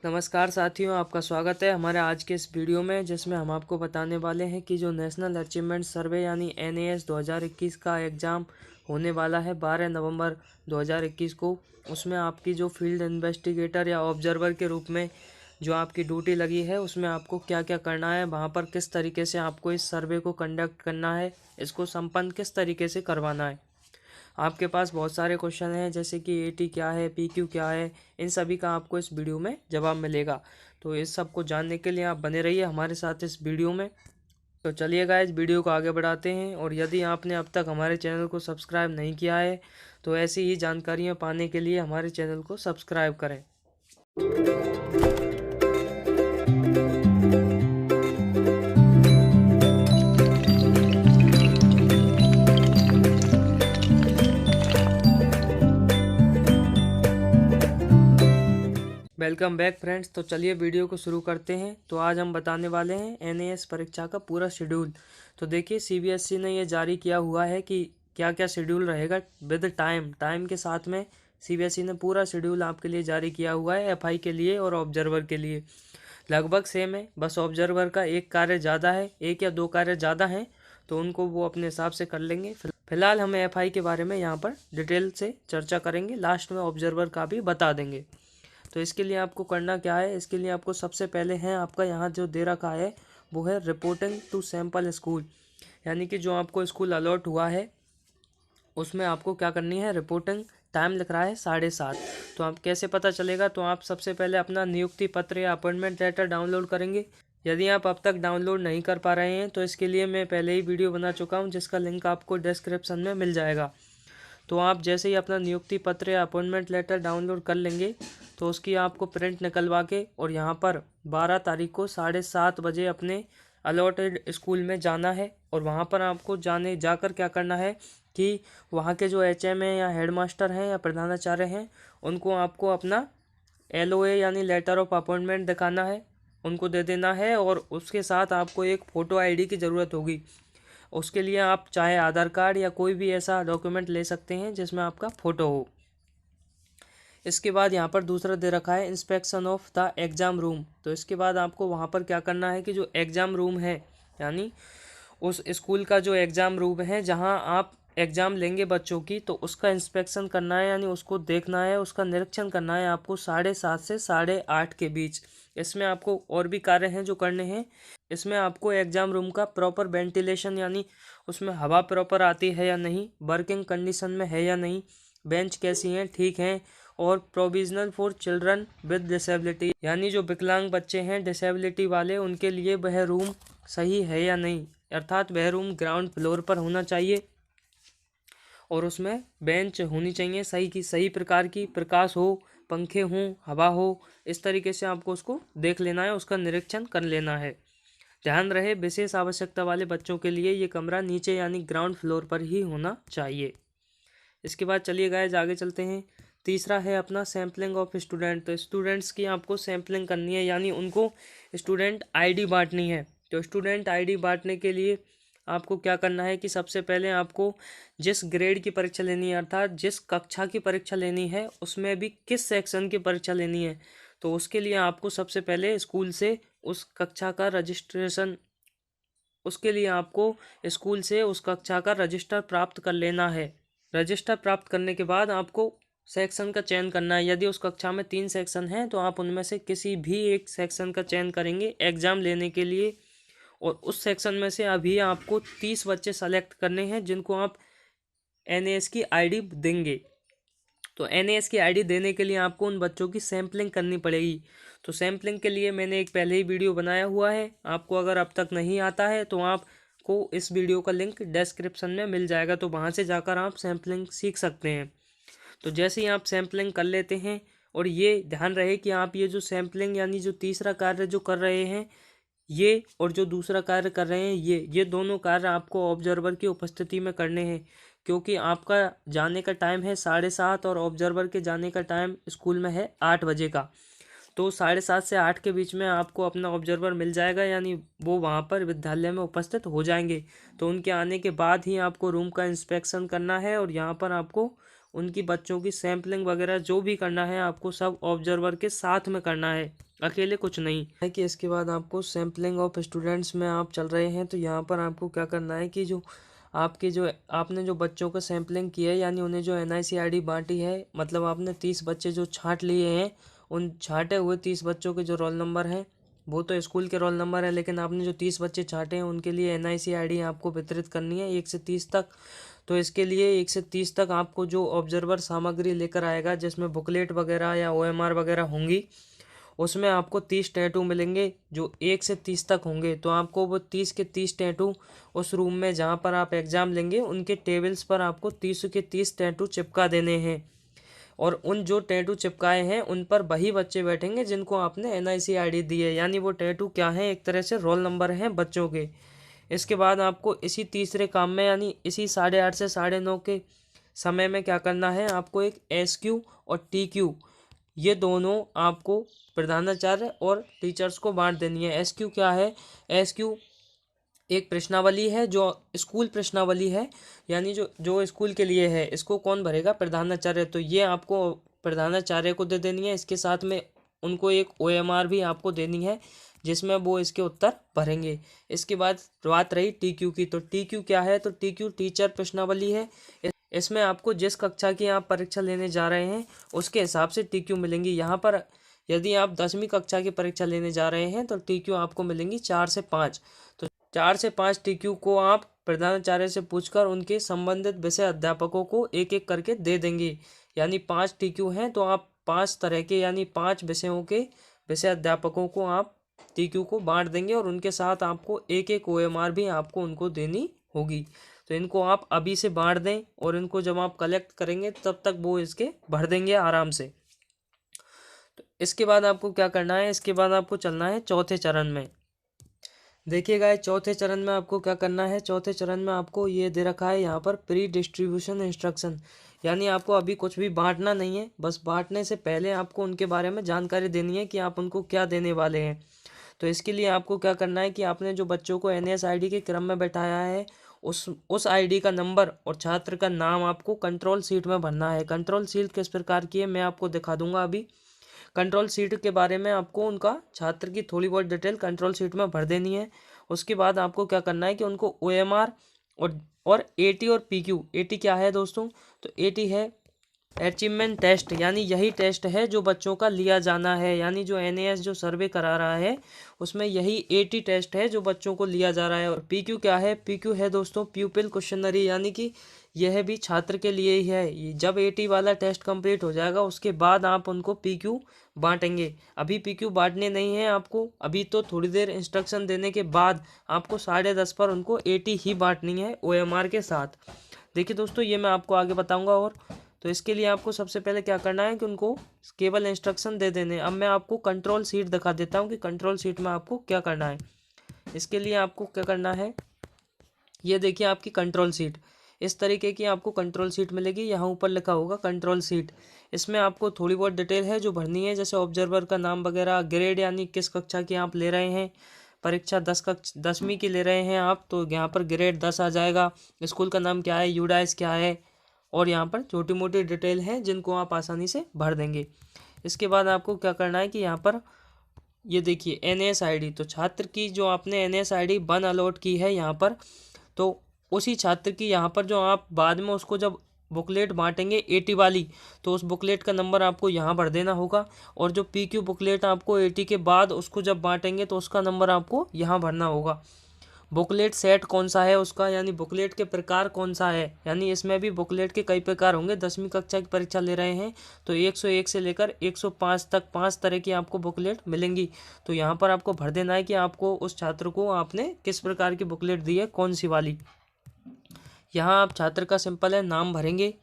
नमस्कार साथियों, आपका स्वागत है हमारे आज के इस वीडियो में, जिसमें हम आपको बताने वाले हैं कि जो नेशनल अचीवमेंट सर्वे यानी NAS 2021 का एग्ज़ाम होने वाला है 12 नवंबर 2021 को। उसमें आपकी जो फील्ड इन्वेस्टिगेटर या ऑब्जर्वर के रूप में जो आपकी ड्यूटी लगी है, उसमें आपको क्या क्या करना है, वहाँ पर किस तरीके से आपको इस सर्वे को कंडक्ट करना है, इसको संपन्न किस तरीके से करवाना है। आपके पास बहुत सारे क्वेश्चन हैं, जैसे कि AT क्या है, PQ क्या है, इन सभी का आपको इस वीडियो में जवाब मिलेगा। तो इस सब को जानने के लिए आप बने रहिए हमारे साथ इस वीडियो में। तो चलिए गाइस, वीडियो को आगे बढ़ाते हैं। और यदि आपने अब तक हमारे चैनल को सब्सक्राइब नहीं किया है तो ऐसी ही जानकारियाँ पाने के लिए हमारे चैनल को सब्सक्राइब करें। Welcome back friends. तो चलिए वीडियो को शुरू करते हैं। तो आज हम बताने वाले हैं NAS परीक्षा का पूरा शेड्यूल। तो देखिए, CBSE ने ये जारी किया हुआ है कि क्या क्या शेड्यूल रहेगा विद टाइम के साथ में। CBSE ने पूरा शेड्यूल आपके लिए जारी किया हुआ है, FI के लिए और ऑब्जर्वर के लिए लगभग सेम है। बस ऑब्जर्वर का एक कार्य ज़्यादा है, एक या दो कार्य ज़्यादा हैं, तो उनको वो अपने हिसाब से कर लेंगे। फिलहाल हम FI के बारे में यहाँ पर डिटेल से चर्चा करेंगे, लास्ट में ऑब्जर्वर का भी बता देंगे। तो इसके लिए आपको करना क्या है, इसके लिए आपको सबसे पहले है आपका यहाँ जो दे रखा है वो है रिपोर्टिंग टू सैंपल स्कूल, यानी कि जो आपको स्कूल अलॉट हुआ है उसमें आपको क्या करनी है, रिपोर्टिंग। टाइम लिख रहा है 7:30। तो आप कैसे पता चलेगा, तो आप सबसे पहले अपना नियुक्ति पत्र या अपॉइंटमेंट लेटर डाउनलोड करेंगे। यदि आप अब तक डाउनलोड नहीं कर पा रहे हैं तो इसके लिए मैं पहले ही वीडियो बना चुका हूं, जिसका लिंक आपको डिस्क्रिप्शन में मिल जाएगा। तो आप जैसे ही अपना नियुक्ति पत्र या अपॉइंटमेंट लेटर डाउनलोड कर लेंगे तो उसकी आपको प्रिंट निकलवा के और यहाँ पर 12 तारीख को 7:30 बजे अपने अलॉटेड स्कूल में जाना है। और वहाँ पर आपको जाकर क्या करना है कि वहाँ के जो HM हैं या हेडमास्टर हैं या प्रधानाचार्य हैं, उनको आपको अपना LOA यानी लेटर ऑफ अपॉइंटमेंट दिखाना है, उनको दे देना है। और उसके साथ आपको एक फ़ोटो ID की ज़रूरत होगी। उसके लिए आप चाहे आधार कार्ड या कोई भी ऐसा डॉक्यूमेंट ले सकते हैं जिसमें आपका फ़ोटो हो। इसके बाद यहाँ पर दूसरा दे रखा है inspection of the exam room. तो इसके बाद आपको वहाँ पर क्या करना है कि जो एग्ज़ाम रूम है, यानी उस स्कूल का जो एग्ज़ाम रूम है जहाँ आप एग्ज़ाम लेंगे बच्चों की, तो उसका इंस्पेक्शन करना है, यानी उसको देखना है, उसका निरीक्षण करना है आपको 7:30 से 8:30 के बीच। इसमें आपको और भी कार्य हैं जो करने हैं। इसमें आपको एग्ज़ाम रूम का प्रॉपर वेंटिलेशन, यानी उसमें हवा प्रॉपर आती है या नहीं, वर्किंग कंडीशन में है या नहीं, बेंच कैसी हैं, ठीक हैं, और provisional for children with disability, यानी जो विकलांग बच्चे हैं, डिसेबिलिटी वाले, उनके लिए वह रूम सही है या नहीं, अर्थात वह रूम ग्राउंड फ्लोर पर होना चाहिए और उसमें बेंच होनी चाहिए सही की सही प्रकार की, प्रकाश हो, पंखे हों, हवा हो। इस तरीके से आपको उसको देख लेना है, उसका निरीक्षण कर लेना है। ध्यान रहे, विशेष आवश्यकता वाले बच्चों के लिए ये कमरा नीचे यानी ग्राउंड फ्लोर पर ही होना चाहिए। इसके बाद चलिए गाइस आगे चलते हैं। तीसरा है अपना सैम्पलिंग ऑफ स्टूडेंट। तो स्टूडेंट्स की आपको सैम्पलिंग करनी है, यानी उनको स्टूडेंट ID बांटनी है। तो स्टूडेंट ID बांटने के लिए आपको क्या करना है कि सबसे पहले आपको जिस ग्रेड की परीक्षा लेनी है, अर्थात जिस कक्षा की परीक्षा लेनी है, उसमें भी किस सेक्शन की परीक्षा लेनी है, तो उसके लिए आपको सबसे पहले स्कूल से उस कक्षा का रजिस्ट्रेशन उसके लिए आपको स्कूल से उस कक्षा का रजिस्टर प्राप्त कर लेना है। रजिस्टर प्राप्त करने के बाद आपको सेक्शन का चयन करना है। यदि उस कक्षा में 3 सेक्शन हैं तो आप उनमें से किसी भी एक सेक्शन का चयन करेंगे एग्ज़ाम लेने के लिए। और उस सेक्शन में से अभी आपको 30 बच्चे सेलेक्ट करने हैं जिनको आप NAS की ID देंगे। तो NAS की ID देने के लिए आपको उन बच्चों की सैम्पलिंग करनी पड़ेगी। तो सैम्पलिंग के लिए मैंने एक पहले ही वीडियो बनाया हुआ है, आपको अगर अब तक नहीं आता है तो आपको इस वीडियो का लिंक डिस्क्रिप्शन में मिल जाएगा, तो वहाँ से जाकर आप सैम्पलिंग सीख सकते हैं। तो जैसे ही आप सैम्पलिंग कर लेते हैं, और ये ध्यान रहे कि आप ये जो सैम्पलिंग यानी जो तीसरा कार्य जो कर रहे हैं ये, और जो दूसरा कार्य कर रहे हैं ये दोनों कार्य आपको ऑब्जर्वर की उपस्थिति में करने हैं, क्योंकि आपका जाने का टाइम है 7:30 और ऑब्जर्वर के जाने का टाइम स्कूल में है 8 बजे का। तो 7:30 से 8 के बीच में आपको अपना ऑब्जर्वर मिल जाएगा, यानी वो वहाँ पर विद्यालय में उपस्थित हो जाएंगे। तो उनके आने के बाद ही आपको रूम का इंस्पेक्शन करना है और यहाँ पर आपको उनकी बच्चों की सैम्पलिंग वगैरह जो भी करना है आपको सब ऑब्जर्वर के साथ में करना है, अकेले कुछ नहीं है। कि इसके बाद आपको सैम्पलिंग ऑफ स्टूडेंट्स में आप चल रहे हैं तो यहाँ पर आपको क्या करना है कि जो आपने जो बच्चों का सैम्पलिंग की है, यानी उन्हें जो NICID बांटी है, मतलब आपने 30 बच्चे जो छांट लिए हैं, उन छांटे हुए 30 बच्चों के जो रोल नंबर हैं वो तो स्कूल के रोल नंबर है, लेकिन आपने जो 30 बच्चे छांटे हैं उनके लिए NICID आपको वितरित करनी है 1 से 30 तक। तो इसके लिए 1 से 30 तक आपको जो ऑब्जर्वर सामग्री लेकर आएगा, जिसमें बुकलेट वगैरह या OMR वगैरह होंगी, उसमें आपको 30 टैटू मिलेंगे जो 1 से 30 तक होंगे। तो आपको वो 30 के 30 टैटू उस रूम में जहाँ पर आप एग्ज़ाम लेंगे उनके टेबल्स पर आपको 30 के 30 टैटू चिपका देने हैं, और उन जो टैटू चिपकाए हैं उन पर वही बच्चे बैठेंगे जिनको आपने NICID दी है, यानी वो टैटू क्या है, एक तरह से रोल नंबर हैं बच्चों के। इसके बाद आपको इसी तीसरे काम में, यानी इसी 8:30 से 9:30 के समय में क्या करना है, आपको एक SQ और TQ ये दोनों आपको प्रधानाचार्य और टीचर्स को बांट देनी है। SQ क्या है, SQ एक प्रश्नावली है जो स्कूल प्रश्नावली है, यानी जो स्कूल के लिए है, इसको कौन भरेगा, प्रधानाचार्य। तो ये आपको प्रधानाचार्य को दे देनी है, इसके साथ में उनको एक OMR भी आपको देनी है जिसमें वो इसके उत्तर भरेंगे। इसके बाद बात रही TQ की, तो TQ क्या है, तो TQ टीचर प्रश्नावली है। इसमें आपको जिस कक्षा की आप परीक्षा लेने जा रहे हैं उसके हिसाब से TQ मिलेंगी। यहाँ पर यदि आप 10वीं कक्षा की परीक्षा लेने जा रहे हैं तो TQ आपको मिलेंगी 4 से 5। तो 4 से 5 TQ को आप प्रधानाचार्य से पूछकर उनके संबंधित विषय अध्यापकों को एक एक करके दे देंगे, यानी 5 TQ हैं तो आप 5 तरह के, यानी 5 विषयों के विषय अध्यापकों को आप TQ को बांट देंगे, और उनके साथ आपको एक एक OMR भी आपको उनको देनी होगी। तो इनको आप अभी से बांट दें, और इनको जब आप कलेक्ट करेंगे तब तक वो इसके भर देंगे आराम से। तो इसके बाद आपको क्या करना है, इसके बाद आपको चलना है चौथे चरण में। देखिएगा चौथे चरण में आपको क्या करना है, चौथे चरण में आपको ये दे रखा है यहाँ पर प्री डिस्ट्रीब्यूशन इंस्ट्रक्शन, यानी आपको अभी कुछ भी बांटना नहीं है, बस बांटने से पहले आपको उनके बारे में जानकारी देनी है कि आप उनको क्या देने वाले हैं। तो इसके लिए आपको क्या करना है कि आपने जो बच्चों को NSID के क्रम में बैठाया है उस ID का नंबर और छात्र का नाम आपको कंट्रोल सीट में भरना है। कंट्रोल सीट किस प्रकार की है मैं आपको दिखा दूंगा अभी। कंट्रोल सीट के बारे में आपको उनका छात्र की थोड़ी बहुत डिटेल कंट्रोल सीट में भर देनी है। उसके बाद आपको क्या करना है कि उनको OMR और AT और PQ। AT क्या है दोस्तों, तो AT है अचीवमेंट टेस्ट, यानी यही टेस्ट है जो बच्चों का लिया जाना है, यानी जो NAS जो सर्वे करा रहा है उसमें यही AT टेस्ट है जो बच्चों को लिया जा रहा है। और PQ क्या है, PQ है दोस्तों प्यूपिल क्वेश्चनरी, यानी कि यह भी छात्र के लिए ही है। जब AT वाला टेस्ट कंप्लीट हो जाएगा उसके बाद आप उनको PQ बांटेंगे। अभी PQ बांटने नहीं है आपको, अभी तो थोड़ी देर इंस्ट्रक्शन देने के बाद आपको 10:30 पर उनको AT ही बांटनी है OMR के साथ। देखिए दोस्तों ये मैं आपको आगे बताऊंगा। और तो इसके लिए आपको सबसे पहले क्या करना है कि उनको केवल इंस्ट्रक्शन दे देने। अब मैं आपको कंट्रोल सीट दिखा देता हूँ कि कंट्रोल सीट में आपको क्या करना है। इसके लिए आपको क्या करना है, ये देखिए आपकी कंट्रोल सीट इस तरीके की आपको कंट्रोल सीट मिलेगी। यहाँ ऊपर लिखा होगा कंट्रोल सीट, इसमें आपको थोड़ी बहुत डिटेल है जो भरनी है, जैसे ऑब्जर्वर का नाम वगैरह, ग्रेड यानी किस कक्षा की आप ले रहे हैं, परीक्षा 10वीं की ले रहे हैं आप तो यहाँ पर ग्रेड 10 आ जाएगा, स्कूल का नाम क्या है, यूडाइस क्या है, और यहाँ पर छोटी मोटी डिटेल है जिनको आप आसानी से भर देंगे। इसके बाद आपको क्या करना है कि यहाँ पर ये देखिए NSID, तो छात्र की जो आपने NSID 1 अलॉट की है यहाँ पर, तो उसी छात्र की यहाँ पर जो आप बाद में उसको जब बुकलेट बांटेंगे AT वाली, तो उस बुकलेट का नंबर आपको यहाँ भर देना होगा। और जो PQ बुकलेट आपको AT के बाद उसको जब बांटेंगे तो उसका नंबर आपको यहाँ भरना होगा। बुकलेट सेट कौन सा है उसका, यानी बुकलेट के प्रकार कौन सा है, यानी इसमें भी बुकलेट के कई प्रकार होंगे। 10वीं कक्षा की परीक्षा ले रहे हैं तो 101 से लेकर 105 तक 5 तरह की आपको बुकलेट मिलेंगी। तो यहाँ पर आपको भर देना है कि आपको उस छात्र को आपने किस प्रकार की बुकलेट दी है, कौन सी वाली। यहाँ आप छात्र का सिंपल है नाम भरेंगे।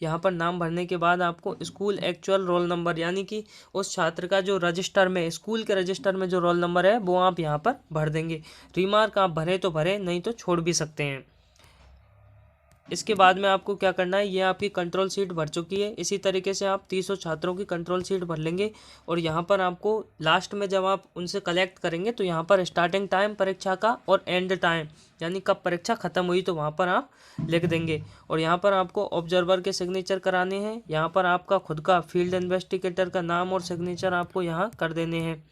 यहाँ पर नाम भरने के बाद आपको स्कूल एक्चुअल रोल नंबर, यानी कि उस छात्र का जो रजिस्टर में, स्कूल के रजिस्टर में जो रोल नंबर है वो आप यहाँ पर भर देंगे। रिमार्क आप भरे तो भरे, नहीं तो छोड़ भी सकते हैं। इसके बाद में आपको क्या करना है, ये आपकी कंट्रोल शीट भर चुकी है। इसी तरीके से आप 300 छात्रों की कंट्रोल शीट भर लेंगे और यहाँ पर आपको लास्ट में जब आप उनसे कलेक्ट करेंगे तो यहाँ पर स्टार्टिंग टाइम परीक्षा का और एंड टाइम यानी कब परीक्षा ख़त्म हुई तो वहाँ पर आप लिख देंगे। और यहाँ पर आपको ऑब्जर्वर के सिग्नेचर कराने हैं। यहाँ पर आपका खुद का फील्ड इन्वेस्टिगेटर का नाम और सिग्नेचर आपको यहाँ कर देने हैं।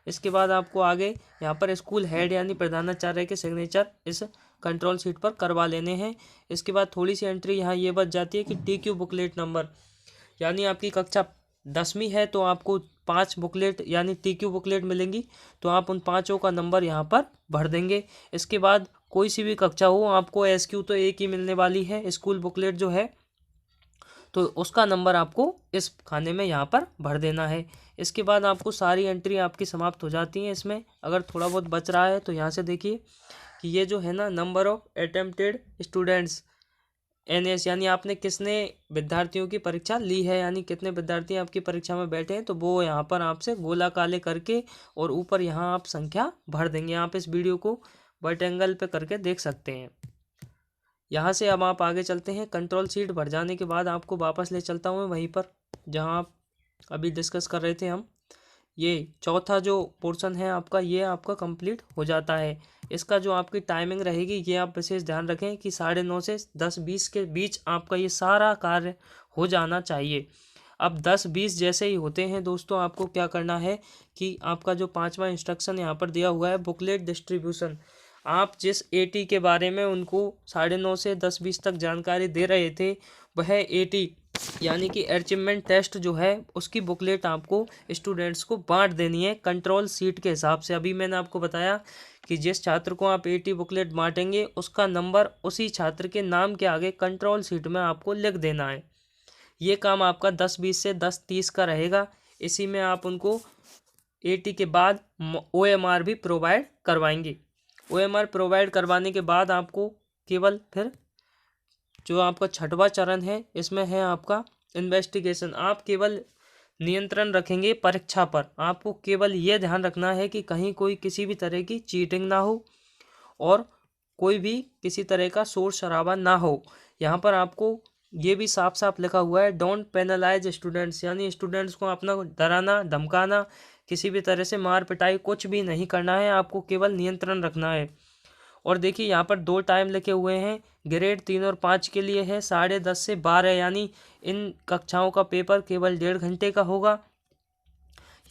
इसके बाद आपको आगे यहाँ पर स्कूल हेड यानी प्रधानाचार्य के सिग्नेचर इस कंट्रोल शीट पर करवा लेने हैं। इसके बाद थोड़ी सी एंट्री यहाँ ये बच जाती है कि TQ बुकलेट नंबर, यानी आपकी कक्षा 10वीं है तो आपको 5 बुकलेट यानी TQ बुकलेट मिलेंगी, तो आप उन 5 का नंबर यहाँ पर भर देंगे। इसके बाद कोई सी भी कक्षा हो आपको SQ तो एक ही मिलने वाली है, स्कूल बुकलेट जो है तो उसका नंबर आपको इस खाने में यहाँ पर भर देना है। इसके बाद आपको सारी एंट्री आपकी समाप्त हो जाती हैं। इसमें अगर थोड़ा बहुत बच रहा है तो यहाँ से देखिए कि ये जो है ना, number of attempted students NS यानी आपने किसने विद्यार्थियों की परीक्षा ली है, यानी कितने विद्यार्थी आपकी परीक्षा में बैठे हैं, तो वो यहाँ पर आपसे गोला काले करके और ऊपर यहाँ आप संख्या भर देंगे। आप इस वीडियो को बट एंगल पे करके देख सकते हैं। यहाँ से अब आप आगे चलते हैं। कंट्रोल शीट भर जाने के बाद आपको वापस ले चलता हूँ वहीं पर जहाँ आप अभी डिस्कस कर रहे थे हम। ये चौथा जो पोर्शन है आपका, ये आपका कंप्लीट हो जाता है। इसका जो आपकी टाइमिंग रहेगी ये आप विशेष ध्यान रखें कि 9:30 से 10:20 के बीच आपका ये सारा कार्य हो जाना चाहिए। अब 10:20 जैसे ही होते हैं दोस्तों, आपको क्या करना है कि आपका जो 5वां इंस्ट्रक्शन यहाँ पर दिया हुआ है बुकलेट डिस्ट्रीब्यूशन, आप जिस AT के बारे में उनको 9:30 से 10:20 तक जानकारी दे रहे थे, वह AT यानी कि अचीवमेंट टेस्ट जो है उसकी बुकलेट आपको स्टूडेंट्स को बांट देनी है कंट्रोल सीट के हिसाब से। अभी मैंने आपको बताया कि जिस छात्र को आप AT बुकलेट बांटेंगे उसका नंबर उसी छात्र के नाम के आगे कंट्रोल सीट में आपको लिख देना है। ये काम आपका 10:20 से 10:30 का रहेगा। इसी में आप उनको AT के बाद OMR भी प्रोवाइड करवाएंगे। OMR प्रोवाइड करवाने के बाद आपको केवल फिर जो आपका 6वां चरण है इसमें है आपका इन्वेस्टिगेशन। आप केवल नियंत्रण रखेंगे परीक्षा पर। आपको केवल ये ध्यान रखना है कि कहीं कोई किसी भी तरह की चीटिंग ना हो और कोई भी किसी तरह का शोर शराबा ना हो। यहाँ पर आपको ये भी साफ साफ लिखा हुआ है, डोंट पेनलाइज स्टूडेंट्स, यानी स्टूडेंट्स को अपना डराना धमकाना, किसी भी तरह से मार पिटाई कुछ भी नहीं करना है, आपको केवल नियंत्रण रखना है। और देखिए यहाँ पर 2 टाइम लिखे हुए हैं, ग्रेड 3 और 5 के लिए है 10:30 से 12, यानी इन कक्षाओं का पेपर केवल 1.5 घंटे का होगा।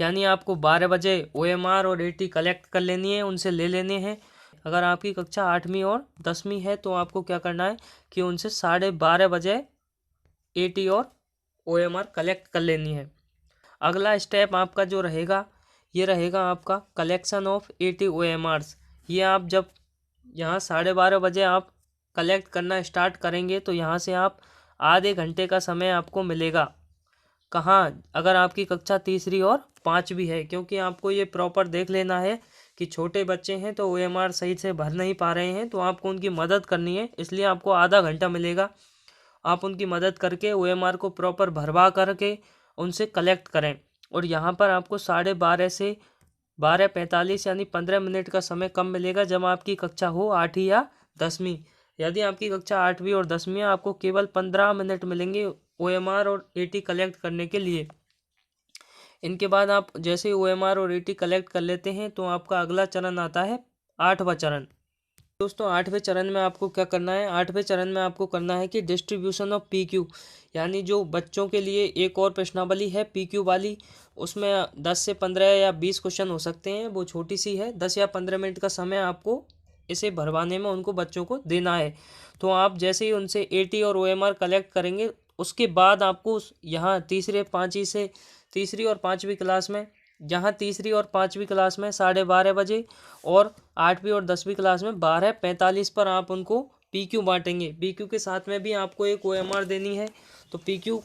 यानी आपको 12 बजे OMR और AT कलेक्ट कर लेनी है, उनसे ले लेने हैं। अगर आपकी कक्षा 8वीं और 10वीं है तो आपको क्या करना है कि उनसे 12:30 बजे AT और OMR कलेक्ट कर लेनी है। अगला स्टेप आपका जो रहेगा ये रहेगा आपका कलेक्शन ऑफ AT OMRs। ये आप जब यहाँ 12:30 बजे आप कलेक्ट करना स्टार्ट करेंगे तो यहाँ से आप आधे घंटे का समय आपको मिलेगा। कहाँ, अगर आपकी कक्षा 3री और 5वीं है, क्योंकि आपको ये प्रॉपर देख लेना है कि छोटे बच्चे हैं तो OMR सही से भर नहीं पा रहे हैं, तो आपको उनकी मदद करनी है, इसलिए आपको आधा घंटा मिलेगा। आप उनकी मदद करके OMR को प्रॉपर भरवा करके उनसे कलेक्ट करें। और यहाँ पर आपको 12:30 से 12:45 यानी 15 मिनट का समय कम मिलेगा जब आपकी कक्षा हो 8वीं या 10वीं। यदि आपकी कक्षा 8वीं और 10वीं आपको केवल 15 मिनट मिलेंगे OMR और AT कलेक्ट करने के लिए। इनके बाद आप जैसे ही OMR और AT कलेक्ट कर लेते हैं तो आपका अगला चरण आता है 8वां चरण। दोस्तों 8वें चरण में आपको क्या करना है, 8वें चरण में आपको करना है कि डिस्ट्रीब्यूशन ऑफ PQ, यानी जो बच्चों के लिए एक और प्रश्नावली है PQ वाली, उसमें 10 से 15 या 20 क्वेश्चन हो सकते हैं, वो छोटी सी है। 10 या 15 मिनट का समय आपको इसे भरवाने में उनको बच्चों को देना है। तो आप जैसे ही उनसे AT और OMR कलेक्ट करेंगे उसके बाद आपको यहाँ तीसरी और 5वीं क्लास में, जहाँ 3री और 5वीं क्लास में 12:30 बजे और 8वीं और 10वीं क्लास में 12:45 पर आप उनको PQ बांटेंगे। PQ के साथ में भी आपको एक OMR देनी है। तो PQ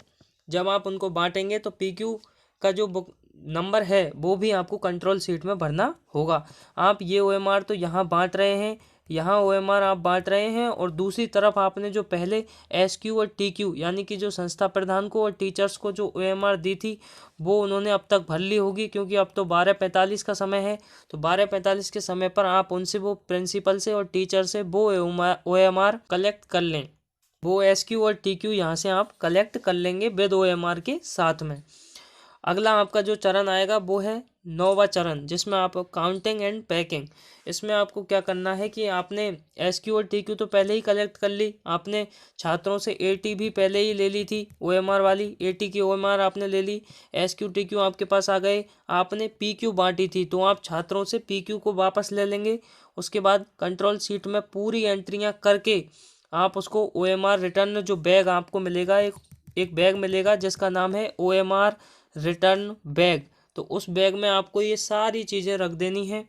जब आप उनको बांटेंगे तो PQ का जो बुक नंबर है वो भी आपको कंट्रोल सीट में भरना होगा। आप ये OMR तो यहाँ बांट रहे हैं, यहाँ OMR आप बांट रहे हैं, और दूसरी तरफ आपने जो पहले SQ और TQ यानी कि जो संस्था प्रधान को और टीचर्स को जो OMR दी थी वो उन्होंने अब तक भर ली होगी, क्योंकि अब तो 12:45 का समय है। तो 12:45 के समय पर आप उनसे वो प्रिंसिपल से और टीचर से वो OMR कलेक्ट कर लें। वो SQ और TQ यहाँ से आप कलेक्ट कर लेंगे विद OMR के साथ में। अगला आपका जो चरण आएगा वो है 9वां चरण, जिसमें आप काउंटिंग एंड पैकिंग। इसमें आपको क्या करना है कि आपने SQ और TQ तो पहले ही कलेक्ट कर ली, आपने छात्रों से AT भी पहले ही ले ली थी, OMR वाली AT की OMR आपने ले ली, SQ TQ आपके पास आ गए। आपने PQ बांटी थी तो आप छात्रों से PQ को वापस ले लेंगे। उसके बाद कंट्रोल शीट में पूरी एंट्रियां करके आप उसको OMR रिटर्न जो बैग आपको मिलेगा, एक बैग मिलेगा जिसका नाम है OMR रिटर्न बैग, तो उस बैग में आपको ये सारी चीज़ें रख देनी है।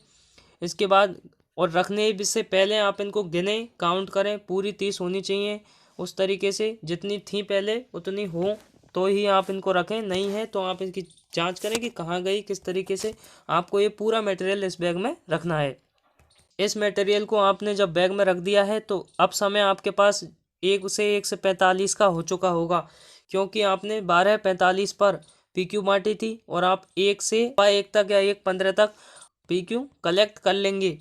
इसके बाद और रखने से पहले आप इनको गिने, काउंट करें, पूरी 30 होनी चाहिए। उस तरीके से जितनी थी पहले उतनी हो तो ही आप इनको रखें, नहीं है तो आप इनकी जांच करें कि कहाँ गई, किस तरीके से। आपको ये पूरा मटेरियल इस बैग में रखना है। इस मटेरियल को आपने जब बैग में रख दिया है तो अब समय आपके पास 1 से 45 का हो चुका होगा, क्योंकि आपने 12:45 पर PQ बांटी थी और आप 1 से 1 तक या 1:15 तक PQ कलेक्ट कर लेंगे।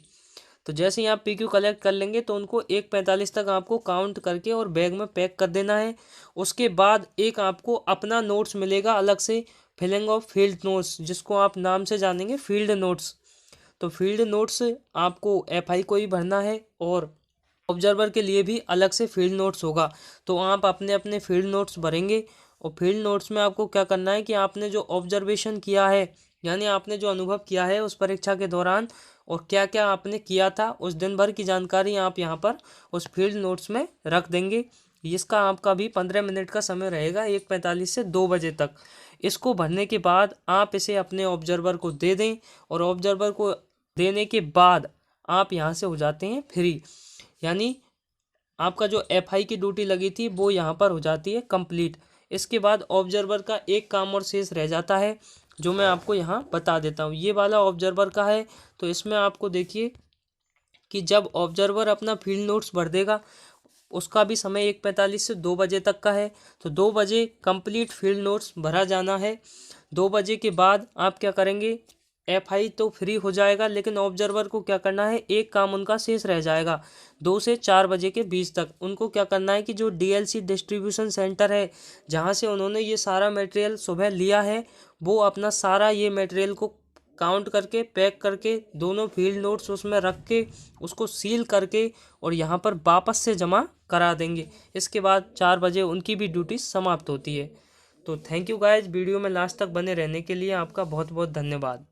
तो जैसे ही आप PQ कलेक्ट कर लेंगे तो उनको 1:45 तक आपको काउंट करके और बैग में पैक कर देना है। उसके बाद एक आपको अपना नोट्स मिलेगा अलग से, फिलिंग ऑफ फील्ड नोट्स, जिसको आप नाम से जानेंगे फील्ड नोट्स। तो फील्ड नोट्स आपको FI को ही भरना है और ऑब्जर्वर के लिए भी अलग से फील्ड नोट्स होगा। तो आप अपने अपने फील्ड नोट्स भरेंगे और फील्ड नोट्स में आपको क्या करना है कि आपने जो ऑब्जर्वेशन किया है, यानी आपने जो अनुभव किया है उस परीक्षा के दौरान और क्या क्या आपने किया था उस दिन भर की जानकारी आप यहाँ पर उस फील्ड नोट्स में रख देंगे। इसका आपका भी 15 मिनट का समय रहेगा, 1:45 से 2 बजे तक। इसको भरने के बाद आप इसे अपने ऑब्जर्वर को दे दें और ऑब्जर्वर को देने के बाद आप यहाँ से हो जाते हैं फ्री, यानी आपका जो FI की ड्यूटी लगी थी वो यहाँ पर हो जाती है कंप्लीट। इसके बाद ऑब्जर्वर का एक काम और शेष रह जाता है, जो मैं आपको यहाँ बता देता हूँ। ये वाला ऑब्जर्वर का है, तो इसमें आपको देखिए कि जब ऑब्जर्वर अपना फील्ड नोट्स भर देगा उसका भी समय 1:45 से 2 बजे तक का है। तो 2 बजे कंप्लीट फील्ड नोट्स भरा जाना है। 2 बजे के बाद आप क्या करेंगे, FI तो फ्री हो जाएगा, लेकिन ऑब्जर्वर को क्या करना है, एक काम उनका शेष रह जाएगा। 2 से 4 बजे के बीच तक उनको क्या करना है कि जो DLC डिस्ट्रीब्यूशन सेंटर है जहाँ से उन्होंने ये सारा मटेरियल सुबह लिया है, वो अपना सारा ये मटेरियल को काउंट करके पैक करके दोनों फील्ड नोट्स उसमें रख के उसको सील करके और यहाँ पर वापस से जमा करा देंगे। इसके बाद 4 बजे उनकी भी ड्यूटी समाप्त होती है। तो थैंक यू गाइज, वीडियो में लास्ट तक बने रहने के लिए आपका बहुत बहुत धन्यवाद।